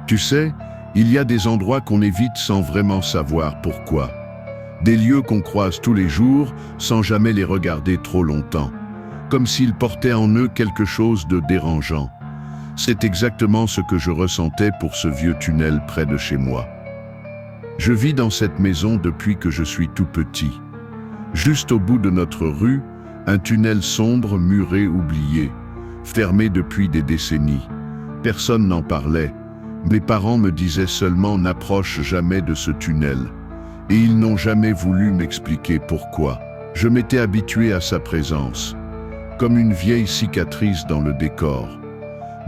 Tu sais, il y a des endroits qu'on évite sans vraiment savoir pourquoi. Des lieux qu'on croise tous les jours sans jamais les regarder trop longtemps. Comme s'ils portaient en eux quelque chose de dérangeant. C'est exactement ce que je ressentais pour ce vieux tunnel près de chez moi. Je vis dans cette maison depuis que je suis tout petit. Juste au bout de notre rue, un tunnel sombre, muré, oublié, fermé depuis des décennies. Personne n'en parlait. Mes parents me disaient seulement « n'approche jamais de ce tunnel ». Et ils n'ont jamais voulu m'expliquer pourquoi. Je m'étais habitué à sa présence, comme une vieille cicatrice dans le décor.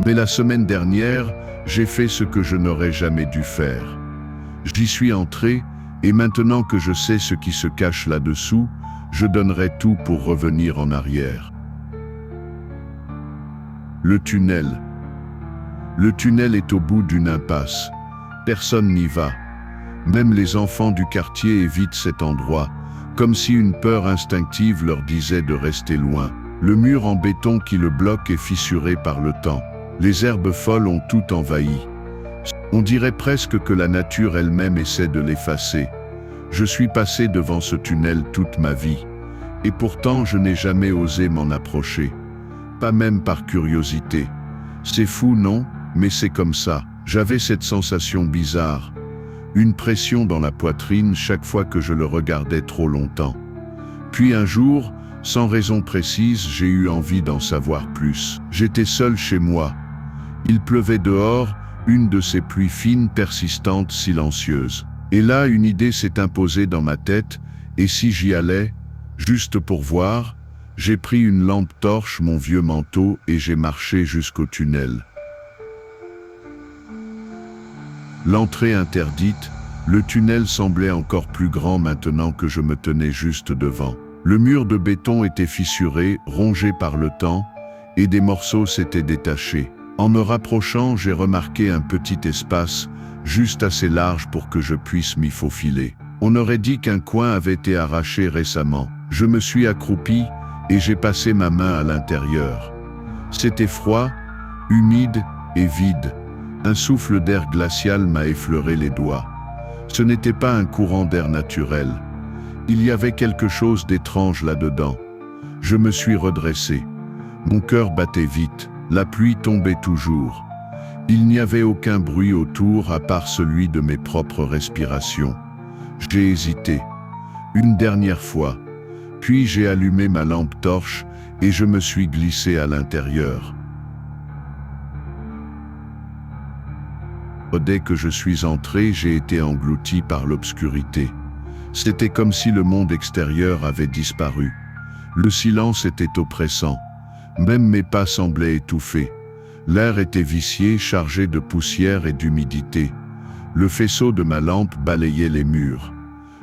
Mais la semaine dernière, j'ai fait ce que je n'aurais jamais dû faire. J'y suis entré, et maintenant que je sais ce qui se cache là-dessous, je donnerai tout pour revenir en arrière. Le tunnel. Le tunnel est au bout d'une impasse. Personne n'y va. Même les enfants du quartier évitent cet endroit, comme si une peur instinctive leur disait de rester loin. Le mur en béton qui le bloque est fissuré par le temps. Les herbes folles ont tout envahi. On dirait presque que la nature elle-même essaie de l'effacer. Je suis passé devant ce tunnel toute ma vie. Et pourtant, je n'ai jamais osé m'en approcher. Pas même par curiosité. C'est fou, non? Mais c'est comme ça. J'avais cette sensation bizarre. Une pression dans la poitrine chaque fois que je le regardais trop longtemps. Puis un jour, sans raison précise, j'ai eu envie d'en savoir plus. J'étais seul chez moi. Il pleuvait dehors, une de ces pluies fines, persistantes, silencieuses. Et là, une idée s'est imposée dans ma tête, et si j'y allais, juste pour voir, j'ai pris une lampe torche, mon vieux manteau, et j'ai marché jusqu'au tunnel. L'entrée interdite, le tunnel semblait encore plus grand maintenant que je me tenais juste devant. Le mur de béton était fissuré, rongé par le temps, et des morceaux s'étaient détachés. En me rapprochant, j'ai remarqué un petit espace, juste assez large pour que je puisse m'y faufiler. On aurait dit qu'un coin avait été arraché récemment. Je me suis accroupi et j'ai passé ma main à l'intérieur. C'était froid, humide et vide. Un souffle d'air glacial m'a effleuré les doigts. Ce n'était pas un courant d'air naturel. Il y avait quelque chose d'étrange là-dedans. Je me suis redressé. Mon cœur battait vite. La pluie tombait toujours. Il n'y avait aucun bruit autour à part celui de mes propres respirations. J'ai hésité. Une dernière fois. Puis j'ai allumé ma lampe torche et je me suis glissé à l'intérieur. Dès que je suis entré, j'ai été englouti par l'obscurité. C'était comme si le monde extérieur avait disparu. Le silence était oppressant. Même mes pas semblaient étouffés. L'air était vicié, chargé de poussière et d'humidité. Le faisceau de ma lampe balayait les murs.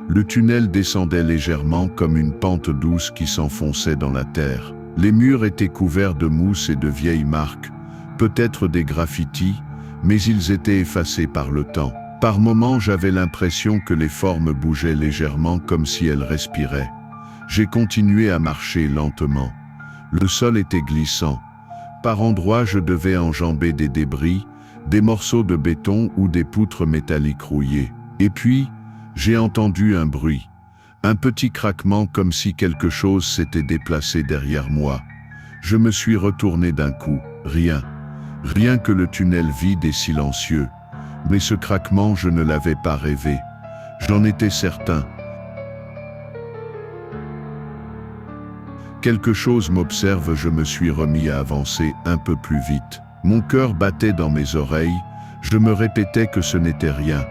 Le tunnel descendait légèrement comme une pente douce qui s'enfonçait dans la terre. Les murs étaient couverts de mousse et de vieilles marques, peut-être des graffitis, mais ils étaient effacés par le temps. Par moments, j'avais l'impression que les formes bougeaient légèrement comme si elles respiraient. J'ai continué à marcher lentement. Le sol était glissant. Par endroits, je devais enjamber des débris, des morceaux de béton ou des poutres métalliques rouillées. Et puis, j'ai entendu un bruit. Un petit craquement comme si quelque chose s'était déplacé derrière moi. Je me suis retourné d'un coup. Rien. Rien que le tunnel vide et silencieux. Mais ce craquement, je ne l'avais pas rêvé. J'en étais certain. Quelque chose m'observe, je me suis remis à avancer un peu plus vite. Mon cœur battait dans mes oreilles, je me répétais que ce n'était rien,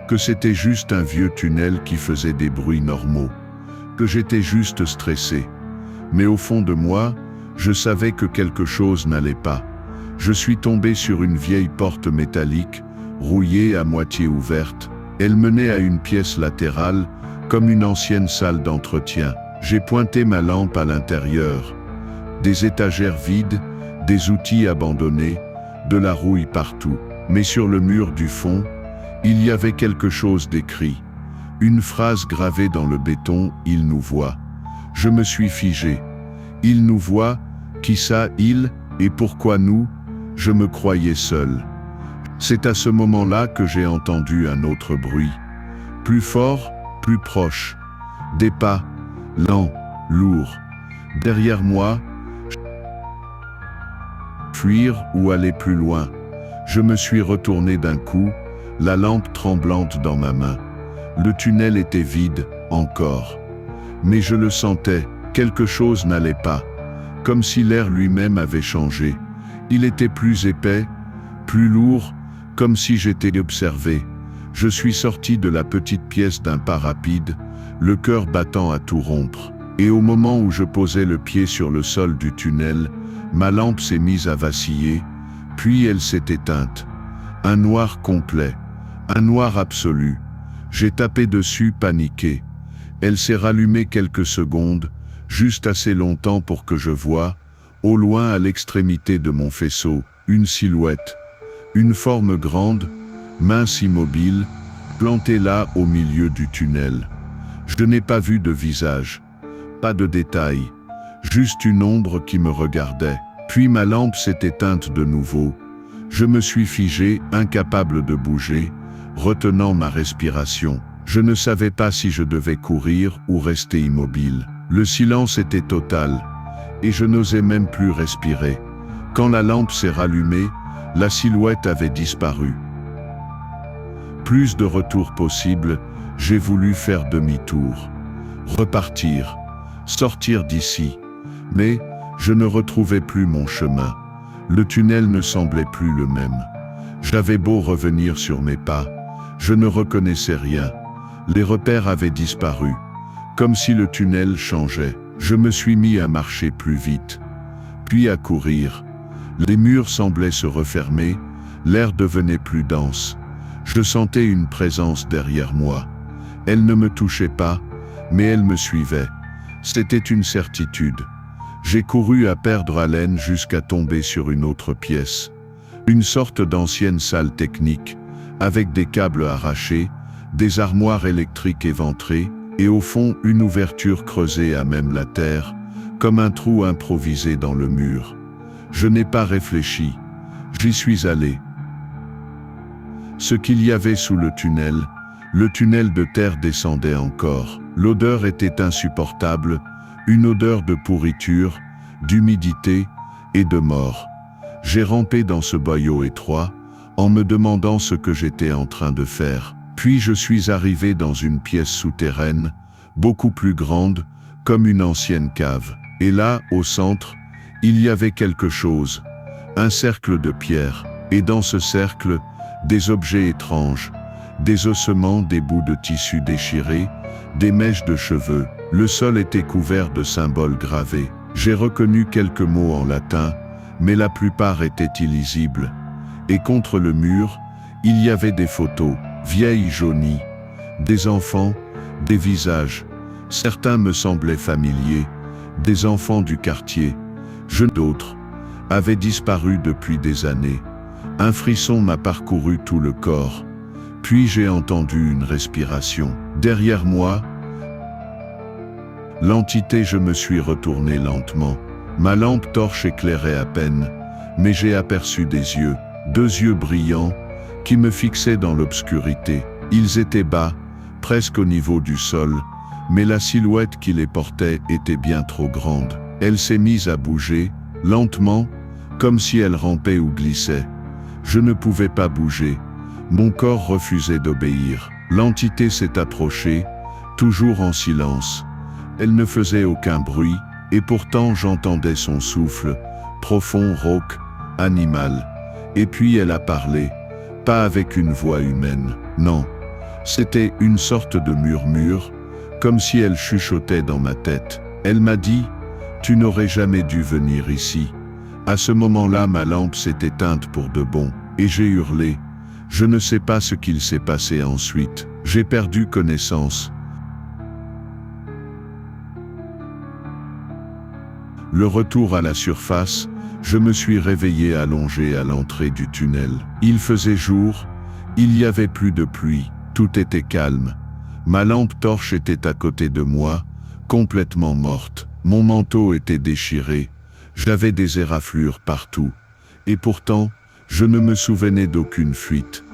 que c'était juste un vieux tunnel qui faisait des bruits normaux, que j'étais juste stressé. Mais au fond de moi, je savais que quelque chose n'allait pas. Je suis tombé sur une vieille porte métallique, rouillée à moitié ouverte. Elle menait à une pièce latérale, comme une ancienne salle d'entretien. J'ai pointé ma lampe à l'intérieur. Des étagères vides, des outils abandonnés, de la rouille partout. Mais sur le mur du fond, il y avait quelque chose d'écrit. Une phrase gravée dans le béton, « Il nous voit ». Je me suis figé. Il nous voit, qui ça, il, et pourquoi nous? Je me croyais seul. C'est à ce moment-là que j'ai entendu un autre bruit. Plus fort, plus proche. Des pas, lents, lourds. Derrière moi, fuir ou aller plus loin. Je me suis retourné d'un coup, la lampe tremblante dans ma main. Le tunnel était vide, encore. Mais je le sentais, quelque chose n'allait pas. Comme si l'air lui-même avait changé. Il était plus épais, plus lourd, comme si j'étais observé. Je suis sorti de la petite pièce d'un pas rapide, le cœur battant à tout rompre. Et au moment où je posais le pied sur le sol du tunnel, ma lampe s'est mise à vaciller, puis elle s'est éteinte. Un noir complet, un noir absolu. J'ai tapé dessus, paniqué. Elle s'est rallumée quelques secondes, juste assez longtemps pour que je voie, au loin à l'extrémité de mon faisceau, une silhouette. Une forme grande, mince, immobile, plantée là au milieu du tunnel. Je n'ai pas vu de visage, pas de détails, juste une ombre qui me regardait. Puis ma lampe s'est éteinte de nouveau. Je me suis figé, incapable de bouger, retenant ma respiration. Je ne savais pas si je devais courir ou rester immobile. Le silence était total, et je n'osais même plus respirer. Quand la lampe s'est rallumée, la silhouette avait disparu. Plus de retour possible, j'ai voulu faire demi-tour. Repartir, sortir d'ici. Mais je ne retrouvais plus mon chemin. Le tunnel ne semblait plus le même. J'avais beau revenir sur mes pas, je ne reconnaissais rien. Les repères avaient disparu, comme si le tunnel changeait. Je me suis mis à marcher plus vite, puis à courir. Les murs semblaient se refermer, l'air devenait plus dense. Je sentais une présence derrière moi. Elle ne me touchait pas, mais elle me suivait. C'était une certitude. J'ai couru à perdre haleine jusqu'à tomber sur une autre pièce. Une sorte d'ancienne salle technique, avec des câbles arrachés, des armoires électriques éventrées, et au fond une ouverture creusée à même la terre, comme un trou improvisé dans le mur. Je n'ai pas réfléchi, j'y suis allé. Ce qu'il y avait sous le tunnel de terre descendait encore. L'odeur était insupportable, une odeur de pourriture, d'humidité et de mort. J'ai rampé dans ce boyau étroit, en me demandant ce que j'étais en train de faire. Puis je suis arrivé dans une pièce souterraine, beaucoup plus grande, comme une ancienne cave. Et là, au centre, il y avait quelque chose, un cercle de pierre, et dans ce cercle, des objets étranges, des ossements, des bouts de tissu déchirés, des mèches de cheveux. Le sol était couvert de symboles gravés. J'ai reconnu quelques mots en latin, mais la plupart étaient illisibles. Et contre le mur, il y avait des photos, vieilles jaunies, des enfants, des visages. Certains me semblaient familiers, des enfants du quartier. D'autres avaient disparu depuis des années. Un frisson m'a parcouru tout le corps. Puis j'ai entendu une respiration. Derrière moi, l'entité, je me suis retourné lentement. Ma lampe torche éclairait à peine, mais j'ai aperçu des yeux, 2 yeux brillants, qui me fixaient dans l'obscurité. Ils étaient bas, presque au niveau du sol, mais la silhouette qui les portait était bien trop grande. Elle s'est mise à bouger, lentement, comme si elle rampait ou glissait. Je ne pouvais pas bouger. Mon corps refusait d'obéir. L'entité s'est approchée, toujours en silence. Elle ne faisait aucun bruit, et pourtant j'entendais son souffle, profond, rauque, animal. Et puis elle a parlé, pas avec une voix humaine, non. C'était une sorte de murmure, comme si elle chuchotait dans ma tête. Elle m'a dit, « Tu n'aurais jamais dû venir ici. » À ce moment-là, ma lampe s'est éteinte pour de bon, et j'ai hurlé. Je ne sais pas ce qu'il s'est passé ensuite. J'ai perdu connaissance. Le retour à la surface, je me suis réveillé allongé à l'entrée du tunnel. Il faisait jour, il n'y avait plus de pluie, tout était calme. Ma lampe torche était à côté de moi, complètement morte. Mon manteau était déchiré, j'avais des éraflures partout. Et pourtant, Je ne me souvenais d'aucune fuite.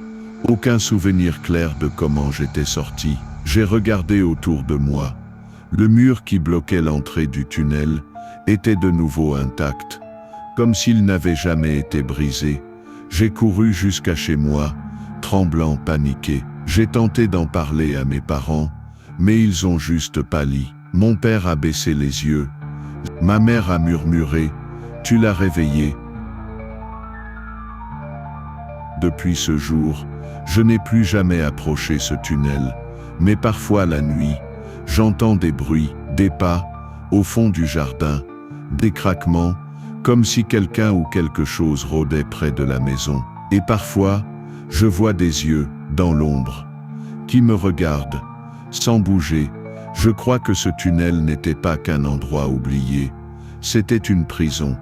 Aucun souvenir clair de comment j'étais sorti. J'ai regardé autour de moi. Le mur qui bloquait l'entrée du tunnel était de nouveau intact, comme s'il n'avait jamais été brisé. J'ai couru jusqu'à chez moi, tremblant, paniqué. J'ai tenté d'en parler à mes parents, mais ils ont juste pâli. Mon père a baissé les yeux. Ma mère a murmuré « Tu l'as réveillé ». Depuis ce jour, je n'ai plus jamais approché ce tunnel, mais parfois la nuit, j'entends des bruits, des pas, au fond du jardin, des craquements, comme si quelqu'un ou quelque chose rôdait près de la maison. Et parfois, je vois des yeux, dans l'ombre, qui me regardent, sans bouger. Je crois que ce tunnel n'était pas qu'un endroit oublié, c'était une prison.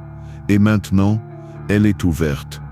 Et maintenant, elle est ouverte,